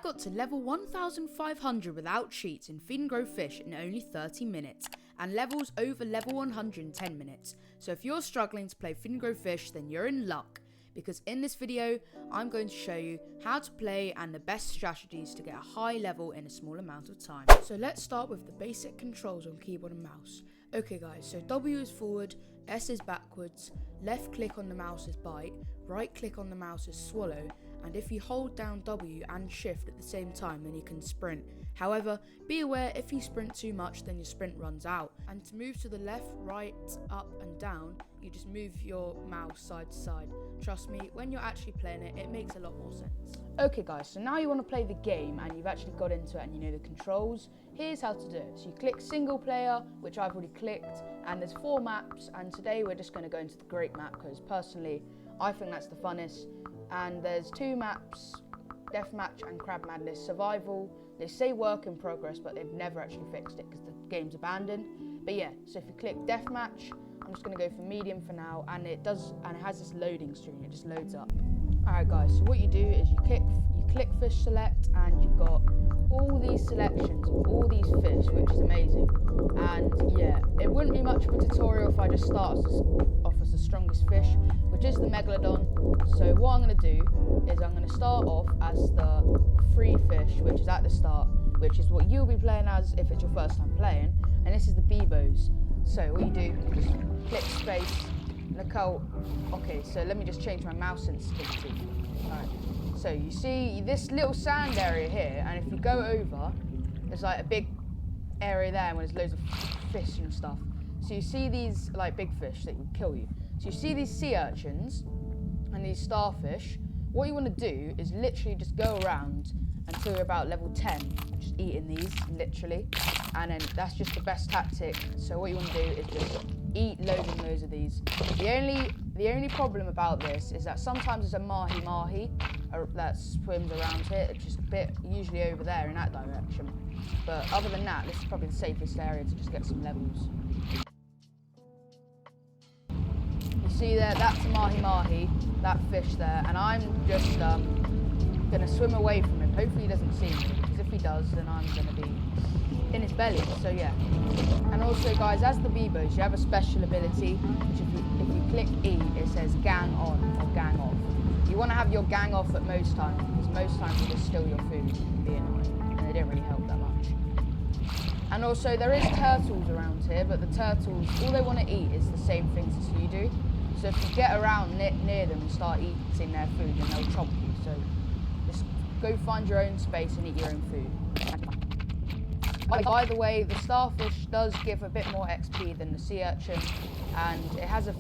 got to level 1500 without cheats in Feed and Grow Fish in only 30 minutes, and levels over level 100 in 10 minutes. So if you're struggling to play Feed and Grow Fish, then you're in luck, because in this video, I'm going to show you how to play and the best strategies to get a high level in a small amount of time. So let's start with the basic controls on keyboard and mouse. Okay guys, so W is forward, S is backwards, left click on the mouse is bite, right click on the mouse is swallow, and if you hold down W and shift at the same time, then you can sprint. However, be aware if you sprint too much, then your sprint runs out. And to move to the left, right, up and down, you just move your mouse side to side. Trust me, when you're actually playing it, it makes a lot more sense. Okay guys, so now you want to play the game and you've actually got into it and you know the controls. Here's how to do it. So you click single player, which I've already clicked, and there's 4 maps, and today we're just going to go into the great map because personally, I think that's the funnest. And there's 2 maps, Deathmatch and Crab Madness Survival. They say work in progress, but they've never actually fixed it because the game's abandoned. But yeah, so if you click Deathmatch, I'm just going to go for medium for now, and it has this loading screen. It just loads up. Alright guys, so what you do is you click fish select, and you've got all these selections of all these fish, which is amazing. And yeah, it wouldn't be much of a tutorial if I just start off as the strongest fish, which is the Megalodon. So what I'm going to do is I'm going to start off as the free fish, which is at the start, which is what you'll be playing as if it's your first time playing, and this is the Bebos. So what you do, just click space, look how, okay, so let me just change my mouse sensitivity. Alright, so you see this little sand area here, and if you go over, there's like a big area there where there's loads of fish and stuff. So you see these like big fish that will kill you. So you see these sea urchins and these starfish. What you want to do is literally just go around until you're about level 10, just eating these, literally. And then that's just the best tactic. So what you want to do is just eat loads and loads of these. The only problem about this is that sometimes there's a mahi-mahi that swims around here. It's just a bit, usually over there in that direction. But other than that, this is probably the safest area to just get some levels. You see there, that's a mahi-mahi, that fish there, and I'm just gonna swim away from him. Hopefully he doesn't see me, because if he does, then I'm gonna be in his belly, so yeah. And also guys, as the Bebos, you have a special ability, which if you click E, it says gang on or gang off. You want to have your gang off at most times, because most times you just steal your food and be annoying, and they don't really help that much. And also there is turtles around here, but the turtles, all they want to eat is the same things as you do. So if you get around near them and start eating their food, then they'll chomp you. So just go find your own space and eat your own food. By the way, the starfish does give a bit more XP than the sea urchin, and it has it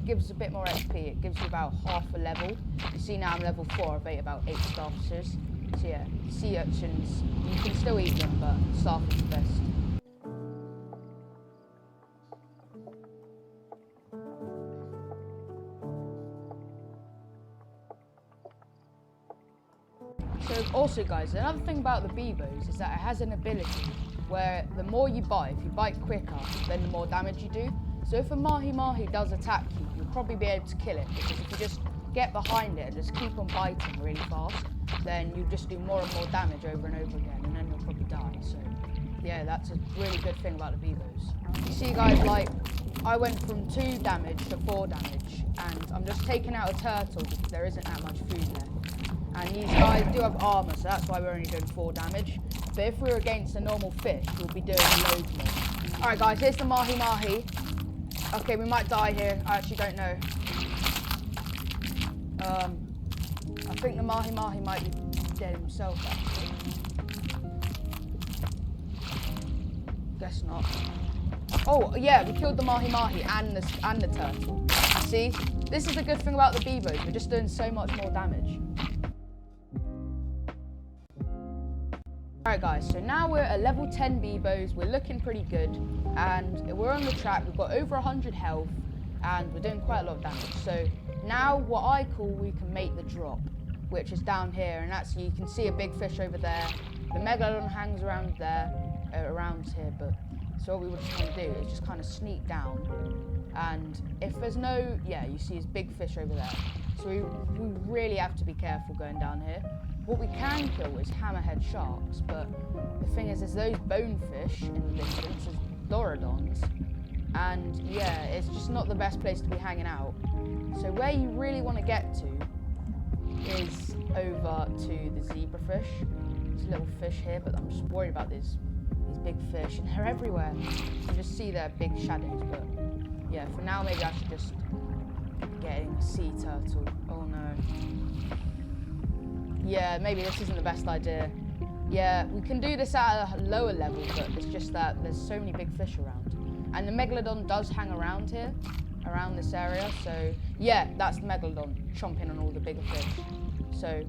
gives a bit more XP. It gives you about half a level. You see now I'm level 4, I've ate about 8 starfishes. So yeah, sea urchins, you can still eat them, but starfish is best. So also guys, another thing about the Bebos is that it has an ability where the more you bite, if you bite quicker, then the more damage you do. So if a mahi-mahi does attack you, you'll probably be able to kill it, because if you just get behind it and just keep on biting really fast, then you just do more and more damage over and over again, and then you'll probably die. So yeah, that's a really good thing about the Bebos. You see guys, like, I went from 2 damage to 4 damage, and I'm just taking out a turtle because there isn't that much food there. And these guys do have armor, so that's why we're only doing 4 damage. But if we were against a normal fish, we'll be doing loads more. Alright guys, here's the mahi-mahi. Okay, we might die here. I actually don't know. I think the mahi-mahi might be dead himself, actually. Guess not. Oh, yeah, we killed the mahi-mahi and the turtle. See? This is the good thing about the Bebos. We're just doing so much more damage. Alright guys, so now we're at level 10 Bebos, we're looking pretty good, and we're on the track. We've got over 100 health, and we're doing quite a lot of damage. So now what I call we can make the drop, which is down here, and that's, you can see a big fish over there. The Megalodon hangs around there, around here, but so what we would just want to do is just kind of sneak down, and if there's no, yeah, you see his big fish over there. So we really have to be careful going down here. what we can kill is hammerhead sharks, but the thing is, there's those bonefish in the distance, there's Dorodons, and yeah, it's just not the best place to be hanging out. So where you really want to get to is over to the zebrafish. There's little fish here, but I'm just worried about these big fish, and they're everywhere. You can just see their big shadows, but yeah, for now maybe I should just get a sea turtle. Oh no. Yeah, maybe this isn't the best idea. Yeah, we can do this at a lower level, but it's just that there's so many big fish around. And the Megalodon does hang around here, around this area, so yeah, that's the Megalodon chomping on all the bigger fish. So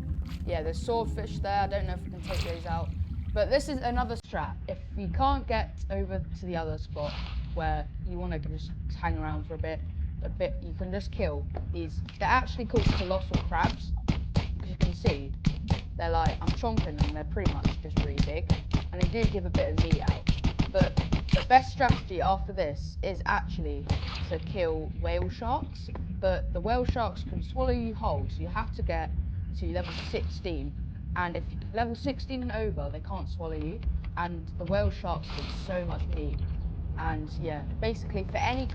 yeah, there's swordfish there, I don't know if we can take those out. But this is another strat. If you can't get over to the other spot where you want to just hang around for a bit, you can just kill these. They're actually called colossal crabs. As you can see, they're like, I'm chomping them, they're pretty much just really big. And they do give a bit of meat out. But the best strategy after this is actually to kill whale sharks. But the whale sharks can swallow you whole, so you have to get to level 16. And if level 16 and over, they can't swallow you. And the whale sharks give so much meat. And yeah, basically for any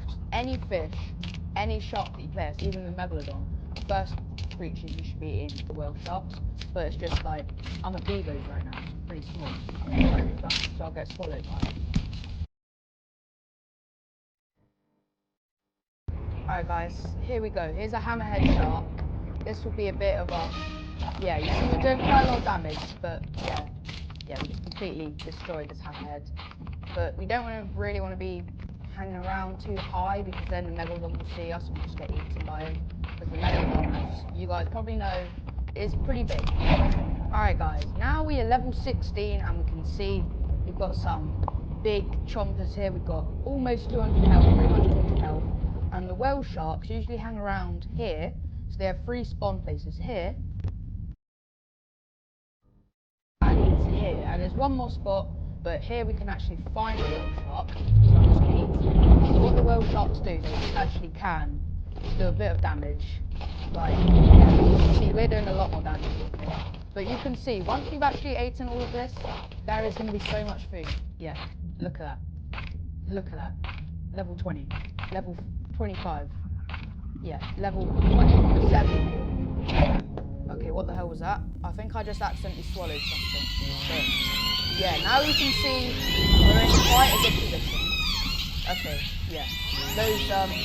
fish, any shark that you play as, even the Megalodon, the first creatures you should be eating the whale sharks. But it's just like, I'm at Beavers right now, it's pretty small. So I'll get swallowed by it. Alright guys, here we go. Here's a hammerhead shark. This will be a bit of a... Yeah, you see we're doing quite a lot of damage, but yeah, we just completely destroyed this hammerhead. But we don't really want to be hanging around too high, because then the Megalodon will see us and we'll just get eaten by him. Because the Megalodon, as you guys probably know, is pretty big. Alright guys, now we are level 16 and we can see we've got some big chompers here. We've got almost 200 health, pretty much 200 health. And the whale sharks usually hang around here, so they have 3 spawn places here. And here, and there's one more spot, but here we can actually find a whale shark. So I'm just going to eat them. So what the whale sharks do, they actually can do a bit of damage. Like, yeah, see, we're doing a lot more damage here. But you can see, once you've actually eaten all of this, there is going to be so much food. Yeah, look at that. Look at that. Level 20. Level 25. Yeah, level 27. Okay, what the hell was that? I think I just accidentally swallowed something. But yeah, now you can see we're in quite a good position. Okay, yeah. Those, oh my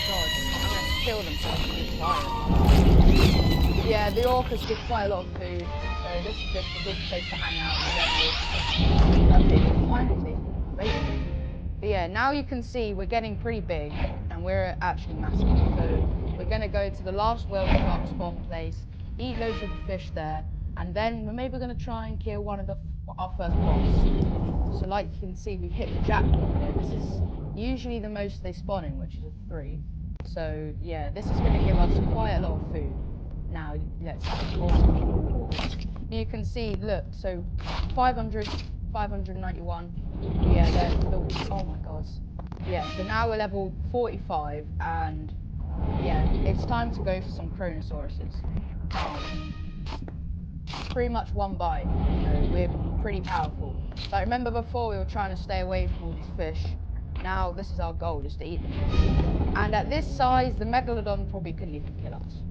god, I'm going to kill them so I can be quiet. Yeah, the orcas give quite a lot of food, so this is just a good place to hang out. Okay, finally, basically. But yeah, now you can see we're getting pretty big, and we're actually massive. So we're going to go to the last whale shark spawn place, eat loads of the fish there, and then we're maybe going to try and kill one of our first boss. So like you can see, we've hit the jackpot here. This is usually the most they spawn in, which is a 3. So yeah, this is going to give us quite a lot of food. Now let's awesome. You can see, look, so 500, 591. Yeah, oh my god. Yeah, so now we're level 45, and yeah, it's time to go for some Chronosauruses. Pretty much one bite, we're pretty powerful. Like, remember before we were trying to stay away from all these fish? Now this is our goal, just to eat them. And at this size, the Megalodon probably couldn't even kill us.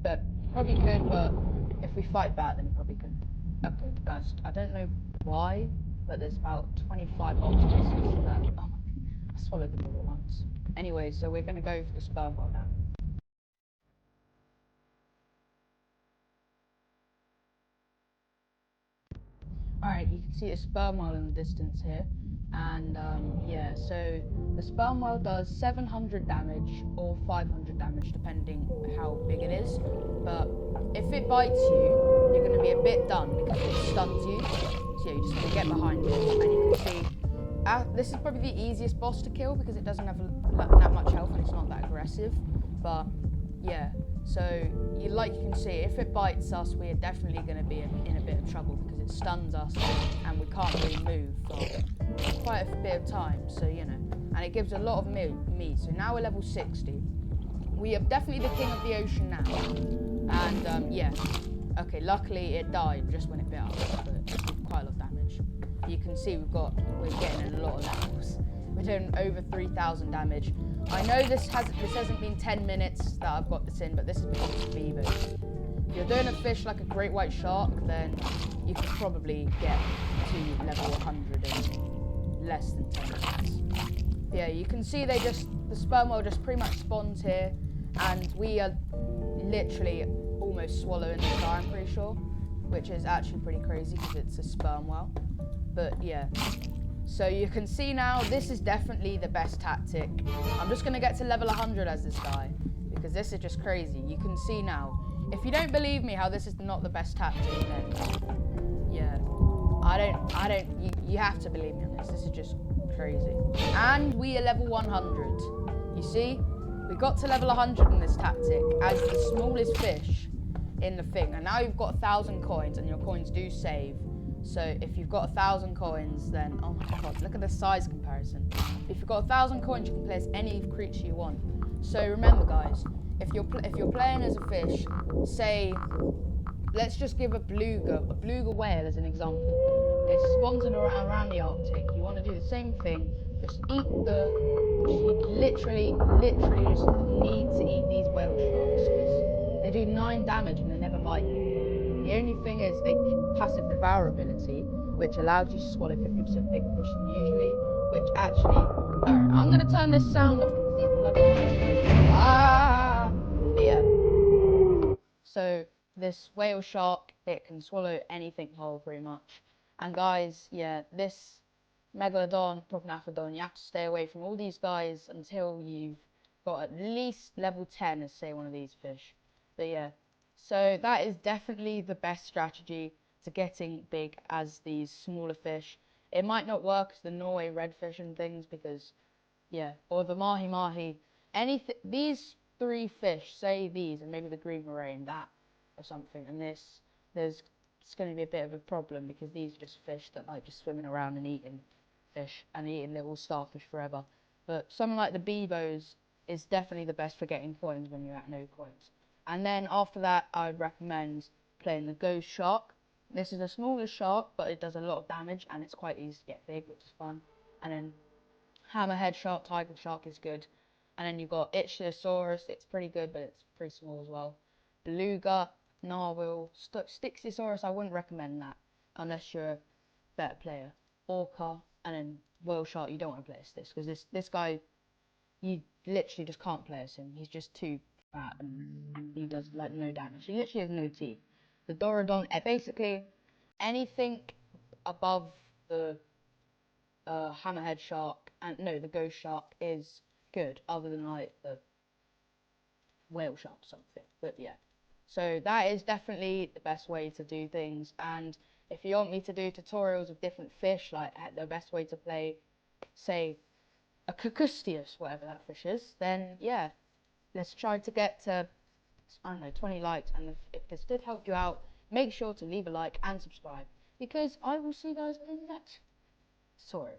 But probably could, but if we fight back, then we probably couldn't. Okay, guys, I don't know why, but there's about 25 octopuses that... Oh, I swallowed them all at once. Anyway, so we're going to go for the Sperm Whale now. Alright, you can see a Sperm Whale in the distance here. And yeah, so the Sperm Whale does 700 damage or 500 damage depending how big it is. But if it bites you, you're going to be a bit done because it stuns you. So yeah, you just want to get behind it, and you can see this is probably the easiest boss to kill because it doesn't have that much health and it's not that aggressive. But yeah, so like you can see, if it bites us, we are definitely going to be in a bit of trouble because it stuns us and we can't really move for quite a bit of time. So and it gives a lot of meat. So now we're level 60. We are definitely the king of the ocean now, and yeah, Okay, luckily it died just when it bit us, but it did quite a lot of damage. You can see we're getting a lot of levels. We're doing over 3,000 damage. I know this hasn't been 10 minutes that I've got this in, but this is because it's beavers. If you're doing a fish like a great white shark, then you could probably get to level 100 in less than 10 minutes. Yeah, you can see the sperm whale just pretty much spawns here, and we are literally almost swallowing the guy, I'm pretty sure, which is actually pretty crazy because it's a sperm whale. But yeah, so you can see now this is definitely the best tactic. I'm just going to get to level 100 as this guy because this is just crazy. You can see now. If you don't believe me how this is not the best tactic, then yeah, you have to believe me on this. This is just crazy. And we are level 100. You see, we got to level 100 in this tactic as the smallest fish in the thing. And now you've got 1,000 coins, and your coins do save. So if you've got 1,000 coins, then oh my god, look at the size comparison. If you've got 1,000 coins, you can play as any creature you want. So remember, guys, if you're playing as a fish, say, let's just give a beluga whale as an example. It spawns around the Arctic. You want to do the same thing. Just you literally just need to eat these whale sharks because they do 9 damage and they never bite you. The only thing is they passive devour ability, which allows you to swallow 50% bigger fish than usually, which actually, alright, I'm going to turn this sound off because these bloody yeah. So this whale shark, it can swallow anything whole pretty much. And guys, yeah, this megalodon, prognathodon, you have to stay away from all these guys until you've got at least level 10 as say one of these fish. But yeah, so that is definitely the best strategy to getting big as these smaller fish. It might not work as the Norway redfish and things because, yeah, or the mahi-mahi, these 3 fish, say these, and maybe the green moraine, that or something, and it's going to be a bit of a problem because these are just fish that like just swimming around and eating fish and eating little starfish forever. But something like the Bebos is definitely the best for getting coins when you're at no coins. And then after that, I would recommend playing the ghost shark. This is the smallest shark, but it does a lot of damage and it's quite easy to get big, which is fun. And then hammerhead shark, tiger shark is good. And then you've got Ichthyosaurus, it's pretty good, but it's pretty small as well. Beluga, narwhal, Styxiosaurus, I wouldn't recommend that unless you're a better player. Orca, and then whale shark, you don't want to play as this because this guy, you literally just can't play as him. He's just too fat and he does like no damage. He literally has no teeth. The Dorodon, basically anything above the hammerhead shark and no, the ghost shark is good, other than like the whale shark or something. But yeah, so that is definitely the best way to do things. And if you want me to do tutorials of different fish, like the best way to play, say, a Cucustius, whatever that fish is, then yeah, let's try to get to, I don't know, 20 likes. And if this did help you out, make sure to leave a like and subscribe, because I will see you guys in the next tutorial.